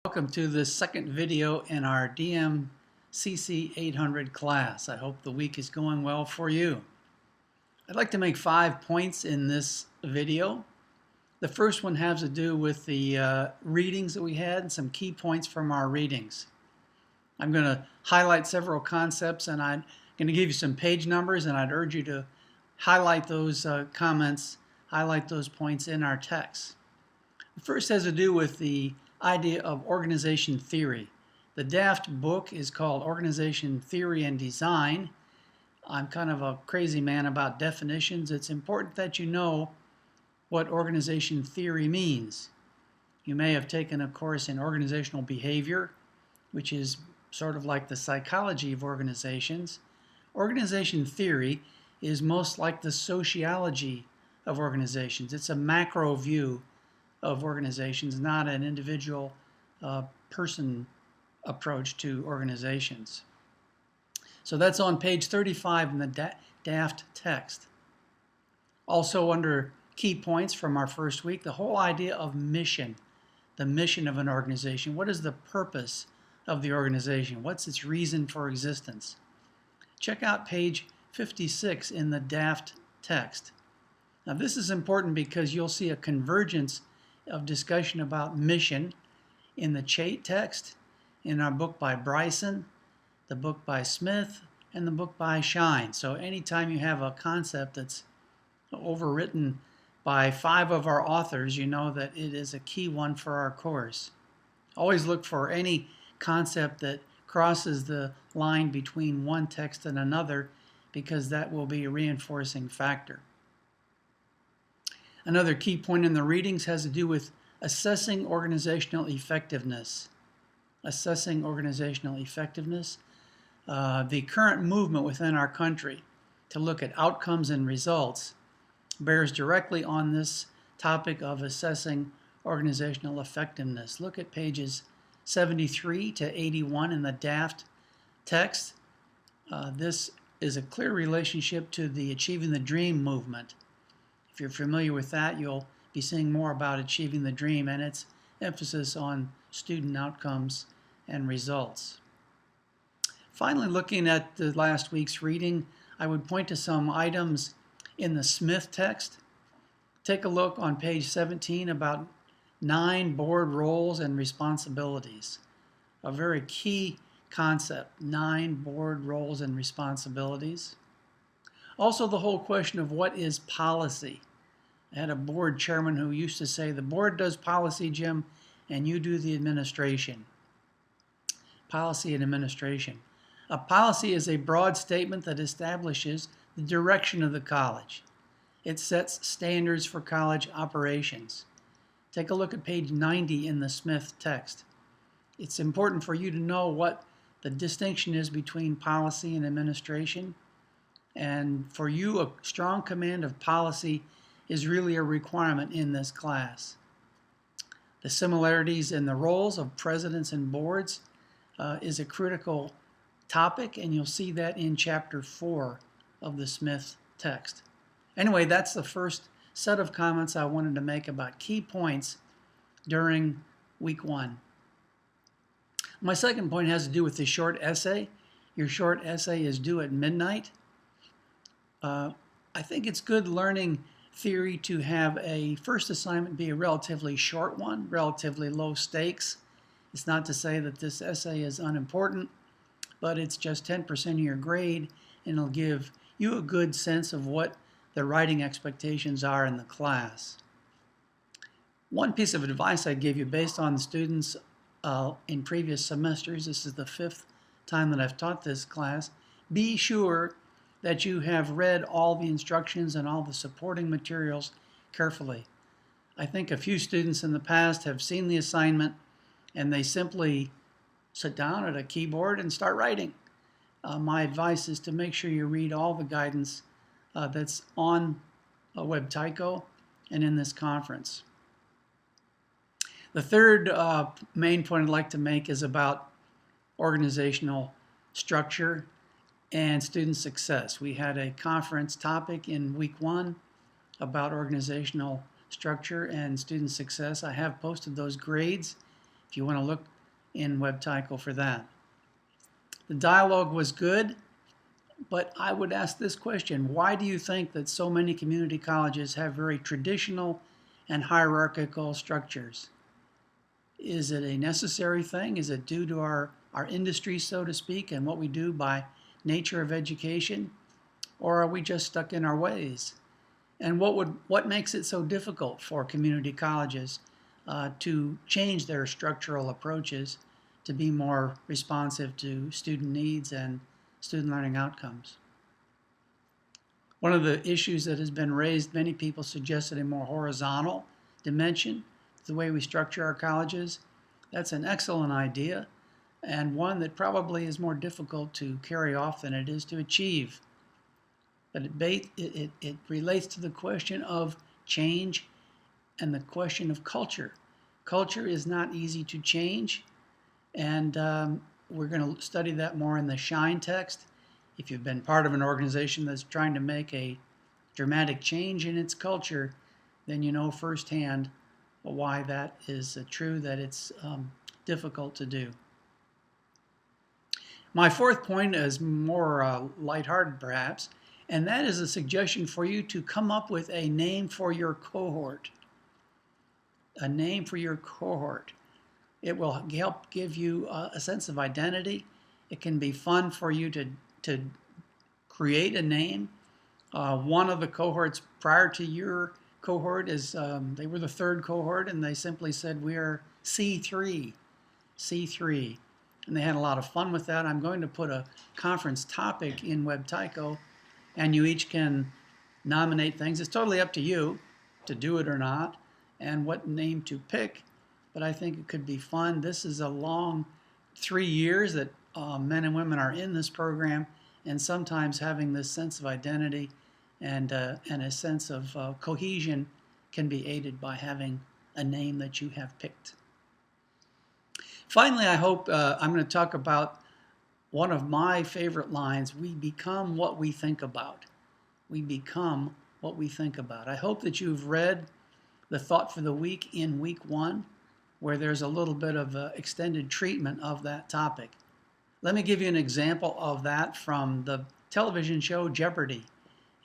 Welcome to the second video in our Dmcc 800 class. I hope the week is going well for you. I'd like to make 5 points in this video. The first one has to do with the readings that we had and some key points from our readings. I'm going to highlight several concepts and I'm going to give you some page numbers, and I'd urge you to highlight those comments, highlight those points in our text. The first has to do with the idea of organization theory. The Daft book is called Organization Theory and Design. I'm kind of a crazy man about definitions. It's important that you know what organization theory means. You may have taken a course in organizational behavior, which is sort of like the psychology of organizations. Organization theory is most like the sociology of organizations. It's a macro view of organizations, not an individual person approach to organizations. So that's on page 35 in the Daft text. Also under key points from our first week, the whole idea of mission, the mission of an organization. What is the purpose of the organization? What's its reason for existence? Check out page 56 in the Daft text. Now this is important because you'll see a convergence of discussion about mission in the Chait text, in our book by Bryson, the book by Smith, and the book by Shine. So anytime you have a concept that's overwritten by 5 of our authors, you know that it is a key one for our course. Always look for any concept that crosses the line between one text and another, because that will be a reinforcing factor. Another key point in the readings has to do with assessing organizational effectiveness. Assessing organizational effectiveness. The current movement within our country to look at outcomes and results bears directly on this topic of assessing organizational effectiveness. Look at pages 73 to 81 in the Daft text. This is a clear relationship to the Achieving the Dream movement. If you're familiar with that, you'll be seeing more about Achieving the Dream and its emphasis on student outcomes and results. Finally, looking at the last week's reading, I would point to some items in the Smith text. Take a look on page 17 about 9 board roles and responsibilities. A very key concept, 9 board roles and responsibilities. Also, the whole question of what is policy. I had a board chairman who used to say, the board does policy, Jim, and you do the administration. Policy and administration. A policy is a broad statement that establishes the direction of the college. It sets standards for college operations. Take a look at page 90 in the Smith text. It's important for you to know what the distinction is between policy and administration. And for you, a strong command of policy is really a requirement in this class. The similarities in the roles of presidents and boards is a critical topic, and you'll see that in chapter 4 of the Smith text. Anyway, that's the first set of comments I wanted to make about key points during week 1. My second point has to do with the short essay. Your short essay is due at midnight. I think it's good learning theory to have a first assignment be a relatively short one, relatively low stakes. It's not to say that this essay is unimportant, but it's just 10% of your grade, and it'll give you a good sense of what the writing expectations are in the class. One piece of advice I'd give you based on the students in previous semesters, this is the 5th time that I've taught this class, be sure that you have read all the instructions and all the supporting materials carefully. I think a few students in the past have seen the assignment and they simply sit down at a keyboard and start writing. My advice is to make sure you read all the guidance that's on WebTyco and in this conference. The third main point I'd like to make is about organizational structure and student success. We had a conference topic in week 1 about organizational structure and student success. I have posted those grades. If you want to look in WebTyco for that. The dialogue was good, but I would ask this question: why do you think that so many community colleges have very traditional and hierarchical structures? Is it a necessary thing? Is it due to our industry, so to speak, and what we do by nature of education? Or are we just stuck in our ways? And what makes it so difficult for community colleges to change their structural approaches to be more responsive to student needs and student learning outcomes? One of the issues that has been raised, many people suggested a more horizontal dimension to the way we structure our colleges. That's an excellent idea, and one that probably is more difficult to carry off than it is to achieve. But it relates to the question of change and the question of culture. Culture is not easy to change, and we're going to study that more in the SHINE text. If you've been part of an organization that's trying to make a dramatic change in its culture, then you know firsthand why that is true, that it's difficult to do. My fourth point is more lighthearted perhaps, and that is a suggestion for you to come up with a name for your cohort. A name for your cohort. It will help give you a sense of identity. It can be fun for you to create a name. One of the cohorts prior to your cohort is, they were the third cohort, and they simply said, we are C3. C3. And they had a lot of fun with that. I'm going to put a conference topic in WebTyco, and you each can nominate things. It's totally up to you to do it or not, and what name to pick, but I think it could be fun. This is a long 3 years that men and women are in this program, and sometimes having this sense of identity and a sense of cohesion can be aided by having a name that you have picked. Finally, I hope I'm going to talk about one of my favorite lines: we become what we think about. We become what we think about. I hope that you've read the Thought for the Week in week 1, where there's a little bit of extended treatment of that topic. Let me give you an example of that from the television show Jeopardy!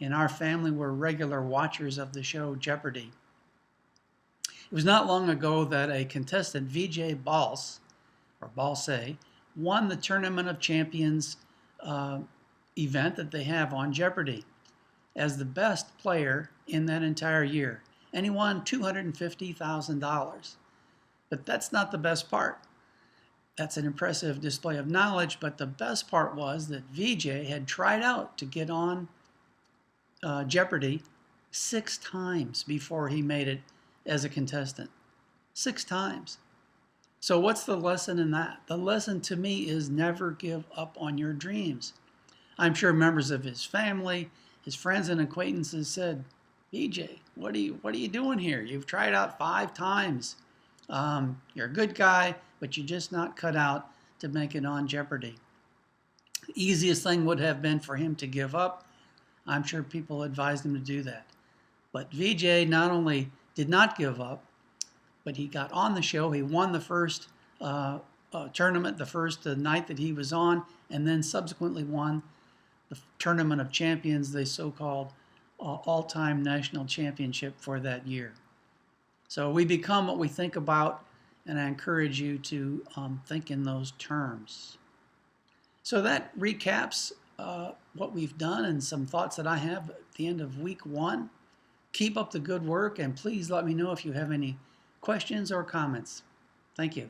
In our family, we're regular watchers of the show Jeopardy! It was not long ago that a contestant, Vijay Balse, won the Tournament of Champions event that they have on Jeopardy! As the best player in that entire year. And he won $250,000. But that's not the best part. That's an impressive display of knowledge, but the best part was that Vijay had tried out to get on Jeopardy! 6 times before he made it as a contestant. 6 times. So what's the lesson in that? The lesson to me is never give up on your dreams. I'm sure members of his family, his friends and acquaintances said, "BJ, what are you doing here? You've tried out 5 times. You're a good guy, but you're just not cut out to make it on Jeopardy!" The easiest thing would have been for him to give up. I'm sure people advised him to do that. But Vijay not only did not give up, but he got on the show. He won the first tournament, the first night that he was on, and then subsequently won the Tournament of Champions, the so-called all-time national championship for that year. So we become what we think about, and I encourage you to think in those terms. So that recaps what we've done and some thoughts that I have at the end of week 1. Keep up the good work, and please let me know if you have any questions or comments. Thank you.